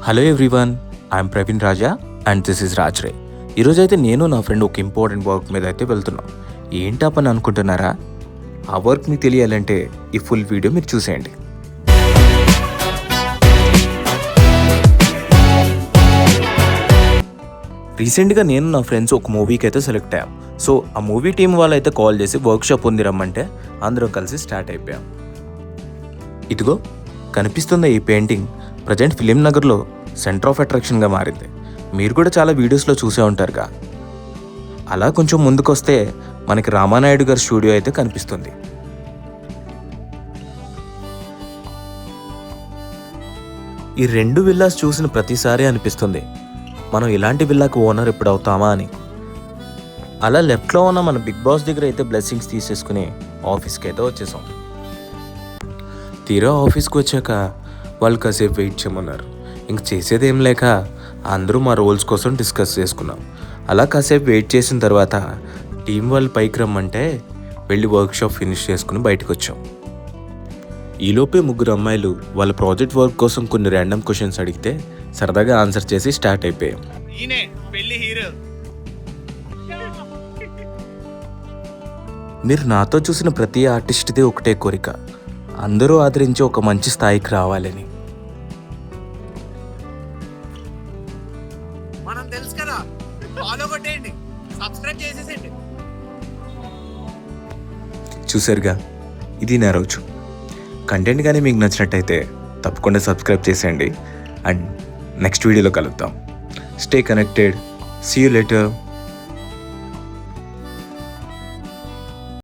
Hello everyone, I'm Praveen Raja and this is Raj Ray. ఈరోజు అయితే నేను నా ఫ్రెండ్ ఒక ఇంపార్టెంట్ వర్క్ మీద అయితే వెళ్తున్నాం. ఏంటా పని అనుకుంటున్నారా? ఆ వర్క్ మీకు తెలియాలంటే ఈ ఫుల్ వీడియో మీరు చూసేయండి. రీసెంట్గా నేను నా ఫ్రెండ్స్ ఒక మూవీకి అయితే సెలెక్ట్ అయ్యాం. సో ఆ మూవీ టీం వాళ్ళు అయితే కాల్ చేసి వర్క్షాప్ ఉంది రమ్మంటే అందరం కలిసి స్టార్ట్ అయిపోయాం. ఇదిగో కనిపిస్తున్న ఈ పెయింటింగ్ ప్రజెంట్ ఫిలిం నగర్లో సెంటర్ ఆఫ్ అట్రాక్షన్గా మారింది. మీరు కూడా చాలా వీడియోస్లో చూసే ఉంటారుగా. అలా కొంచెం ముందుకొస్తే మనకి రామానాయుడు గారి స్టూడియో అయితే కనిపిస్తుంది. ఈ రెండు విల్లాస్ చూసిన ప్రతిసారి అనిపిస్తుంది మనం ఇలాంటి విల్లాకు ఓనర్ ఎప్పుడు అవుతామా అని. అలా లెఫ్ట్లో ఉన్న మన బిగ్ బాస్ దగ్గర అయితే బ్లెస్సింగ్స్ తీసేసుకుని ఆఫీస్కి అయితే వచ్చేసాం. తీరా ఆఫీస్కి వచ్చాక వాళ్ళు కాసేపు వెయిట్ చేయమన్నారు. ఇంక చేసేదేం లేక అందరూ మా రోల్స్ కోసం డిస్కస్ చేసుకున్నాం. అలా కాసేపు వెయిట్ చేసిన తర్వాత టీం వాళ్ళు పైకి రమ్మంటే వెళ్ళి వర్క్షాప్ ఫినిష్ చేసుకుని బయటకు వచ్చాం. ఈలోపే ముగ్గురు అమ్మాయిలు వాళ్ళ ప్రాజెక్ట్ వర్క్ కోసం కొన్ని ర్యాండమ్ క్వశ్చన్స్ అడిగితే సరదాగా ఆన్సర్ చేసి స్టార్ట్ అయిపోయాం. మీరు నాతో చూసిన ప్రతి ఆర్టిస్ట్ది ఒకటే కోరిక, అందరూ ఆదరించి ఒక మంచి స్థాయికి రావాలని. మనం తెలుసు కదా, ఫాలో కొట్టేయండి, సబ్స్క్రైబ్ చేసేసేయండి. చూసారుగా, ఇది నా రోజు. కంటెంట్ కానీ మీకు నచ్చినట్టయితే తప్పకుండా సబ్స్క్రైబ్ చేసేయండి. అండ్ నెక్స్ట్ వీడియోలో కలుద్దాం. Stay connected. See you later.